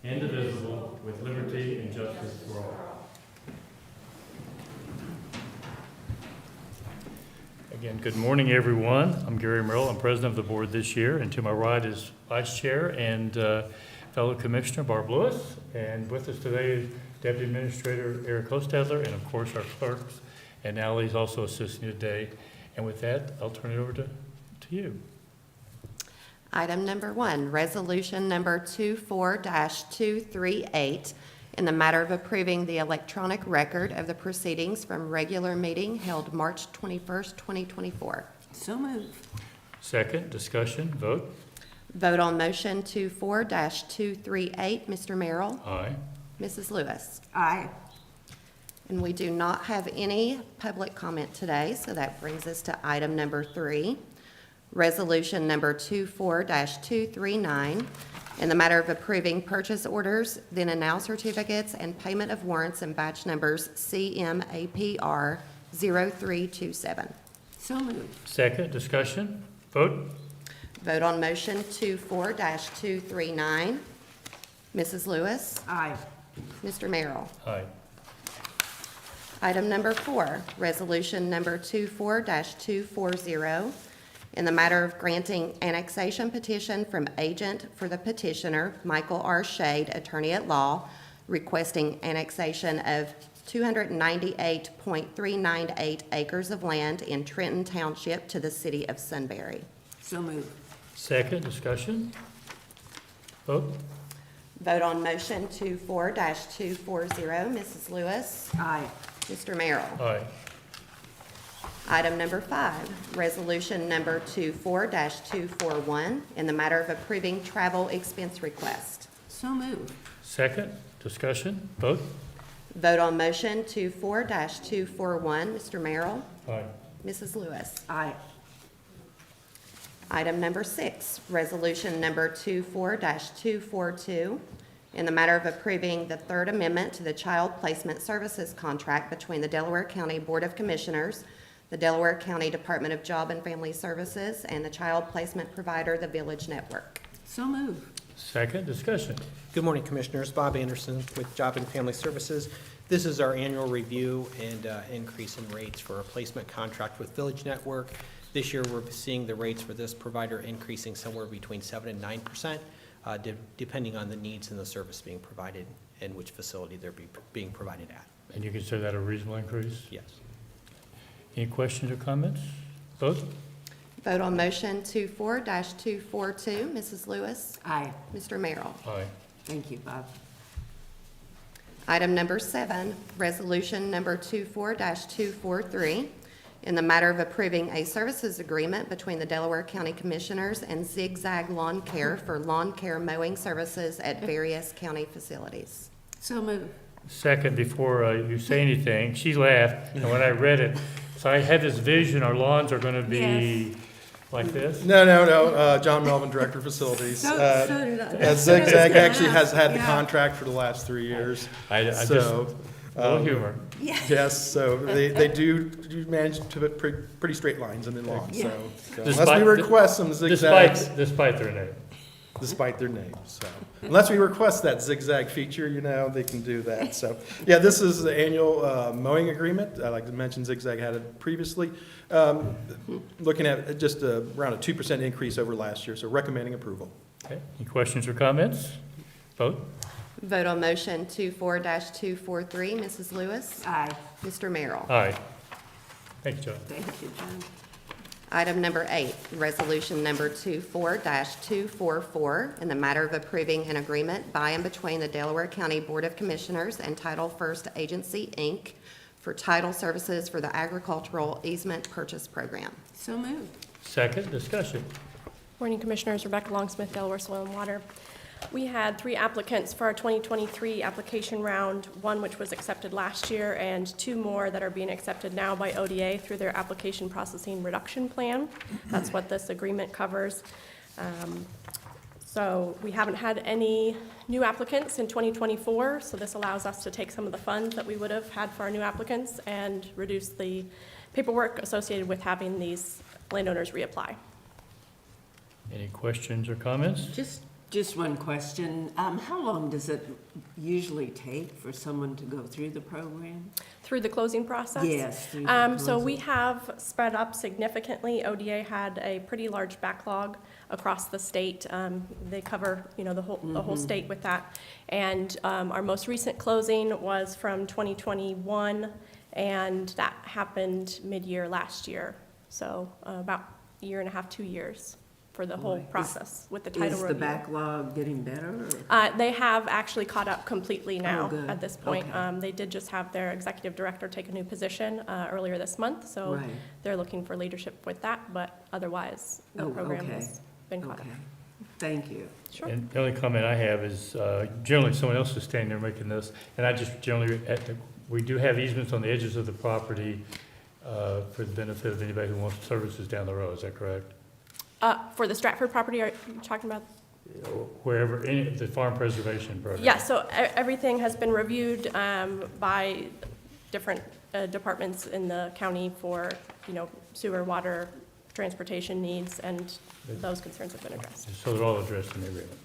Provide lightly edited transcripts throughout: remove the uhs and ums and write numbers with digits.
indivisible, with liberty and justice for all. Again, good morning, everyone. I'm Gary Merrill. I'm president of the board this year, and to my right is vice chair and fellow commissioner Barb Lewis. And with us today is Deputy Administrator Eric Hostadler, and of course our clerks. And Allie's also assisting today. And with that, I'll turn it over to you. Item number 1, resolution number 24-238, in the matter of approving the electronic record of the proceedings from regular meeting held March 21st, 2024. So moved. Second, discussion, vote. Vote on motion 24-238. Mr. Merrill? Aye. Mrs. Lewis? Aye. And we do not have any public comment today, so that brings us to item number 3. Resolution number 24-239, in the matter of approving purchase orders, then and now certificates, and payment of warrants and batch numbers CMAPR 0327. So moved. Second, discussion, vote. Vote on motion 24-239. Mrs. Lewis? Aye. Mr. Merrill? Aye. Item number 4, resolution number 24-240, in the matter of granting annexation petition from agent for the petitioner, Michael R. Shade, attorney at law, requesting annexation of 298.398 acres of land in Trenton Township to the city of Sunbury. So moved. Second, discussion, vote. Vote on motion 24-240. Mrs. Lewis? Aye. Mr. Merrill? Aye. Item number 5, resolution number 24-241, in the matter of approving travel expense request. So moved. Second, discussion, vote. Vote on motion 24-241. Mr. Merrill? Aye. Mrs. Lewis? Aye. Item number 6, resolution number 24-242, in the matter of approving the Third Amendment to the Child Placement Services Contract between the Delaware County Board of Commissioners, the Delaware County Department of Job and Family Services, and the child placement provider, the Village Network. So moved. Second, discussion. Good morning, Commissioners. Bob Anderson with Job and Family Services. This is our annual review and increase in rates for a placement contract with Village Network. This year, we're seeing the rates for this provider increasing somewhere between 7 and 9%, depending on the needs and the service being provided and which facility they're being provided at. And you consider that a reasonable increase? Yes. Any questions or comments? Vote. Vote on motion 24-242. Mrs. Lewis? Aye. Mr. Merrill? Aye. Thank you, Bob. Item number 7, resolution number 24-243, in the matter of approving a services agreement between the Delaware County Commissioners and Zigzag Lawn Care for lawn care mowing services at various county facilities. So moved. Second, before you say anything, she laughed, and when I read it, so I had this vision, our lawns are gonna be like this? No. John Melvin, Director of Facilities. So did I. Zigzag actually has had the Yeah. contract for the last 3 years. I just, So, a little humor. Yeah. yes, so they do manage to put pretty straight lines in the lawn, Yeah. so. Unless Despite- we request some zigzags, Despite their name. despite their names, so. Unless we request that zigzag feature, they can do that, so. Yeah, this is the annual mowing agreement. Like I mentioned, Zigzag had it previously. Looking at just around a 2% increase over last year, so recommending approval. Okay, any questions or comments? Vote. Vote on motion 24-243. Mrs. Lewis? Aye. Mr. Merrill? Aye. Thank you, John. Thank you, John. Item number 8, resolution number 24-244, in the matter of approving an agreement by and between the Delaware County Board of Commissioners and Title First Agency, Inc. for title services for the agricultural easement purchase program. So moved. Second, discussion. Morning, Commissioners. Rebecca Longsmith, Delaware Soil and Water. We had 3 applicants for our 2023 application round, one which was accepted last year, and 2 more that are being accepted now by ODA through their application processing reduction plan. That's what this agreement covers. So we haven't had any new applicants in 2024, so this allows us to take some of the funds that we would have had for our new applicants and reduce the paperwork associated with having these landowners reapply. Any questions or comments? Just Just one question. How long does it usually take for someone to go through the program? Through the closing process? Yes. through the So we closing. have sped up significantly. ODA had a pretty large backlog across the state. They cover, the whole state with that. And our most recent closing was from 2021, and that happened mid-year last year. So about a year and a half, 2 years for the whole Boy, process with the title Is the review. backlog getting better? Or? They have actually caught up completely now good. at this point. Okay. They did just have their executive director take a new position earlier this month, so Right. they're looking for leadership with that, but otherwise, the Oh, program okay. has been caught up. Okay, thank you. Sure. And the only comment I have is, generally someone else is standing there making this, and I just generally, we do have easements on the edges of the property for the benefit of anybody who wants services down the road, is that correct? For the Stratford property, are you talking about? Wherever, the farm preservation program. Yeah, so everything has been reviewed by different departments in the county for, sewer, water, transportation needs, and those concerns have been addressed. So they're all addressed in the agreement.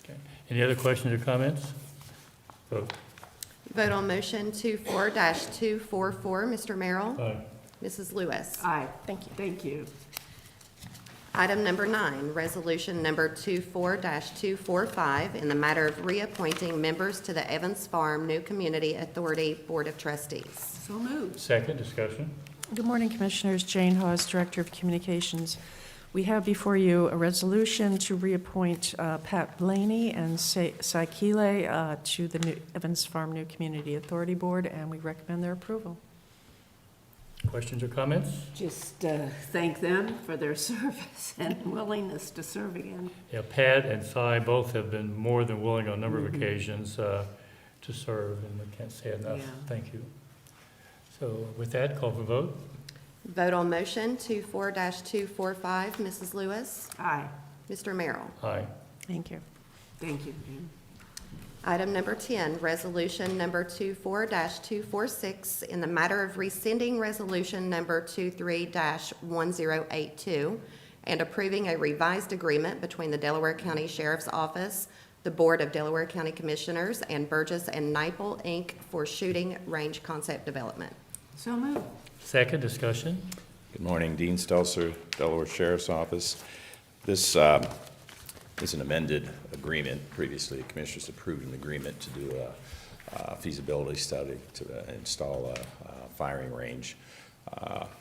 Okay. Any other questions or comments? Vote. Vote on motion 24-244, Mr. Merrill. Aye. Mrs. Lewis. Aye, Thank you. thank you. Item number 9, resolution number 24-245, in the matter of reappointing members to the Evans Farm New Community Authority Board of Trustees. So moved. Second, discussion. Good morning, Commissioners. Jane Hawes, Director of Communications. We have before you a resolution to reappoint Pat Blaney and Saikile to the new Evans Farm New Community Authority Board, and we recommend their approval. Questions or comments? Just thank them for their service and willingness to serve again. Yeah, Pat and Cy both have been more than willing on a number of occasions to serve, and I can't say enough. Yeah. Thank you. So with that, call for vote. Vote on motion 24-245, Mrs. Lewis. Aye, Mr. Merrill. Aye. Thank you. thank you, Jane. Item number 10, resolution number 24-246, in the matter of rescinding resolution number 23-1082 and approving a revised agreement between the Delaware County Sheriff's Office, the Board of Delaware County Commissioners, and Burgess and Nyepel, Inc. for shooting range concept development. So moved. Second, discussion. Good morning, Dean Stelzer, Delaware Sheriff's Office. This is an amended agreement. Previously, the Commissioners approved an agreement to do a feasibility study to install a firing range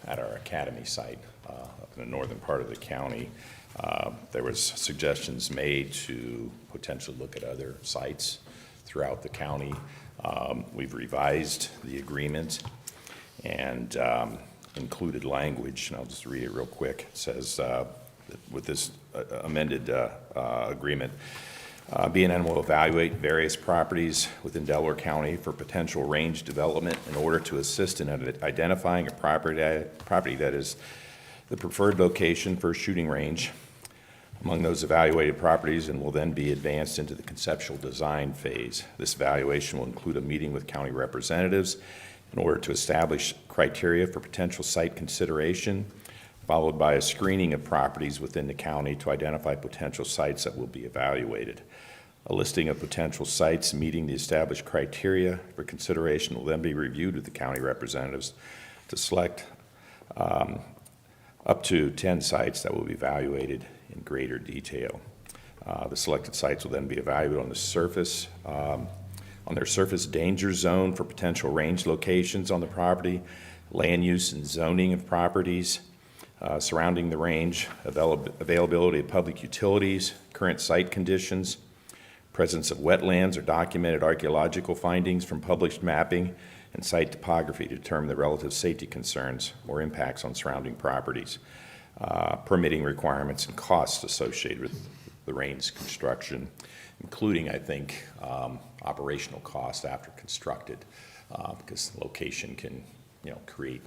at our academy site up in the northern part of the county. There was suggestions made to potentially look at other sites throughout the county. We've revised the agreement and included language, and I'll just read it real quick. It says, with this amended agreement, B&N will evaluate various properties within Delaware County for potential range development in order to assist in identifying a property that is the preferred location for a shooting range among those evaluated properties, and will then be advanced into the conceptual design phase. This evaluation will include a meeting with county representatives in order to establish criteria for potential site consideration, followed by a screening of properties within the county to identify potential sites that will be evaluated. A listing of potential sites meeting the established criteria for consideration will then be reviewed with the county representatives to select up to 10 sites that will be evaluated in greater detail. The selected sites will then be evaluated on the surface, on their surface danger zone for potential range locations on the property, land use and zoning of properties surrounding the range, availability of public utilities, current site conditions, presence of wetlands or documented archaeological findings from published mapping, and site topography to determine the relative safety concerns or impacts on surrounding properties, permitting requirements and costs associated with the range construction, including, I think, operational cost after constructed, because location can, create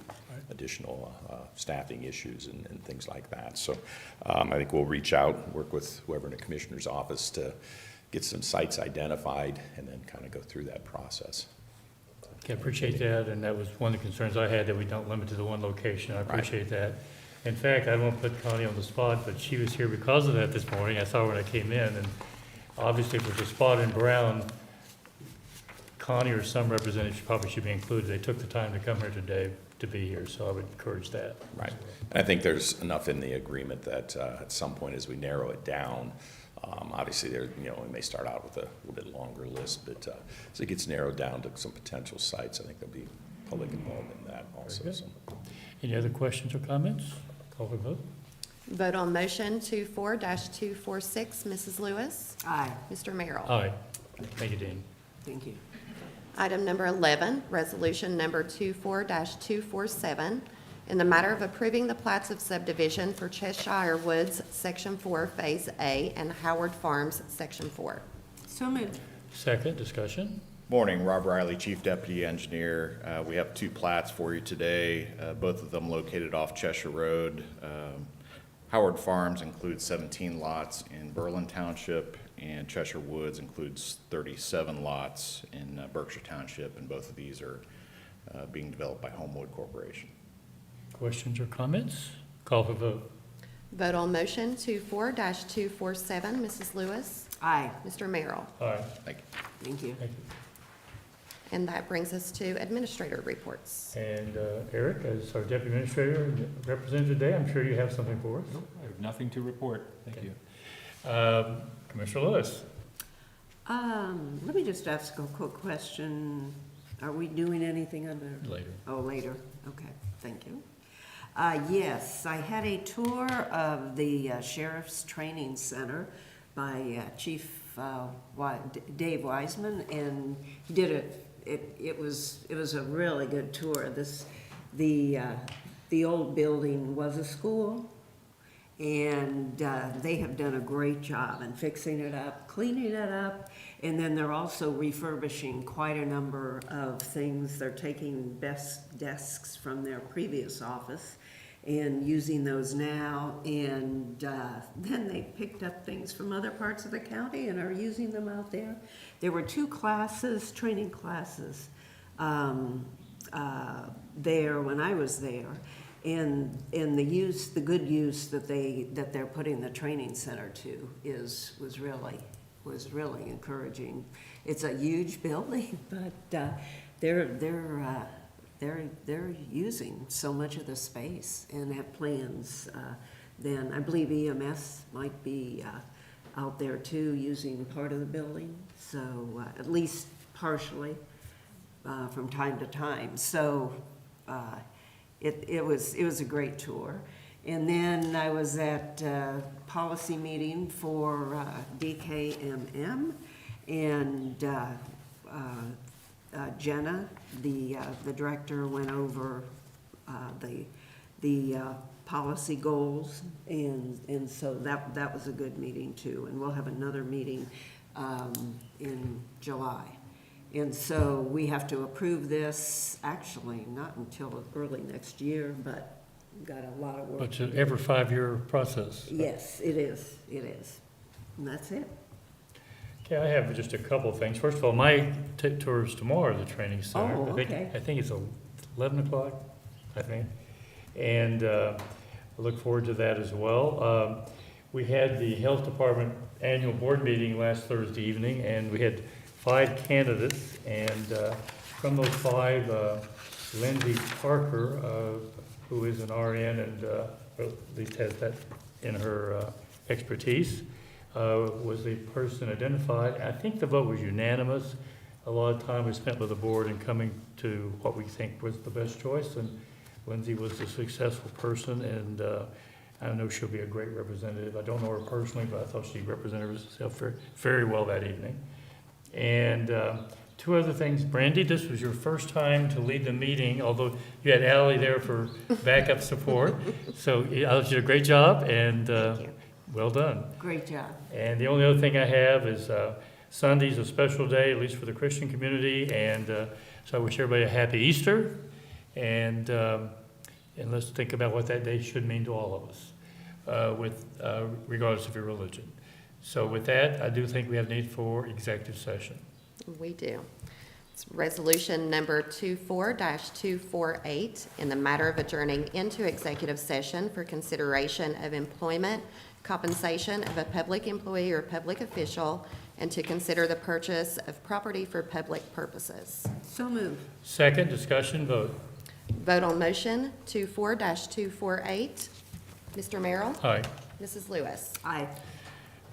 additional staffing issues and things like that. So I think we'll reach out, work with whoever in the commissioner's office to get some sites identified and then kind of go through that process. Okay, I appreciate that, and that was one of the concerns I had, that we don't limit to the one location. I appreciate that. In fact, I don't want to put Connie on the spot, but she was here because of that this morning. I saw her when I came in, and Obviously, with the spot in brown, Connie or some representative probably should be included. They took the time to come here today to be here, so I would encourage that. Right. And I think there's enough in the agreement that at some point, as we narrow it down, obviously, there, we may start out with a little bit longer list, but as it gets narrowed down to some potential sites, I think there'll be public involvement in that also. Very good. So. Any other questions or comments? Call for vote. Vote on motion 24-246, Mrs. Lewis. Aye, Mr. Merrill. Aye. Thank you, Dean. thank you. Item number 11, resolution number 24-247, in the matter of approving the plats of subdivision for Cheshire Woods, Section 4, Phase A, and Howard Farms, Section 4. So moved. Second, discussion. Morning, Rob Riley, Chief Deputy Engineer. We have two plats for you today, both of them located off Cheshire Road. Howard Farms includes 17 lots in Berlin Township, and Cheshire Woods includes 37 lots in Berkshire Township, and both of these are being developed by Homewood Corporation. Questions or comments? Call for vote. Vote on motion 24-247, Mrs. Lewis. Aye, Mr. Merrill. Aye. Thank you. thank you. Thank you. And that brings us to administrator reports. And Eric, as our deputy administrator and representative today, I'm sure you have something for us. I have nothing to report. Thank you. Commissioner Lewis. Let me just ask a quick question. Are we doing anything on the? Later. Oh, later. Okay, thank you. Yes, I had a tour of the Sheriff's Training Center by Chief Dave Wiseman, and he did it was a really good tour. The old building was a school, and they have done a great job in fixing it up, cleaning it up, and then they're also refurbishing quite a number of things. They're taking best desks from their previous office and using those now, and then they picked up things from other parts of the county and are using them out there. There were two classes, training classes, there when I was there, and the good use that they're putting the training center to was really encouraging. It's a huge building, but they're using so much of the space and have plans. Then I believe EMS might be out there too, using part of the building, so at least partially from time to time. So it was a great tour. And then I was at a policy meeting for DKMM, and Jenna, the director, went over the policy goals, and so that was a good meeting too. And we'll have another meeting in July. And so we have to approve this, actually not until early next year, but we've got a lot of work. It's an every 5-year process. Yes, it is, and that's it. Okay, I have just a couple of things. First of all, my tour is tomorrow, the training center. Oh, okay. I think it's 11 o'clock, I think. And I look forward to that as well. We had the Health Department annual board meeting last Thursday evening, and we had 5 candidates. And from those 5, Lindsay Parker, who is an RN and at least has that in her expertise, was the person identified. I think the vote was unanimous. A lot of time was spent with the board in coming to what we think was the best choice, and Lindsay was the successful person, and I know she'll be a great representative. I don't know her personally, but I thought she represented herself very, very well that evening. And 2 other things. Brandy, this was your first time to lead the meeting, although you had Ally there for backup support. So I thought you did a great job, and Thank you. well done. Great job. And the only other thing I have is Sunday's a special day, at least for the Christian community, and so I wish everybody a happy Easter, and let's think about what that day should mean to all of us, regardless of your religion. So with that, I do think we have need for executive session. We do. It's resolution number 24-248, in the matter of adjourning into executive session for consideration of employment, compensation of a public employee or public official, and to consider the purchase of property for public purposes. So move. Second, discussion, vote. Vote on motion 24-248. Mr. Merrill? Aye. Mrs. Lewis? Aye.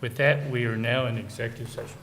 With that, we are now in executive session.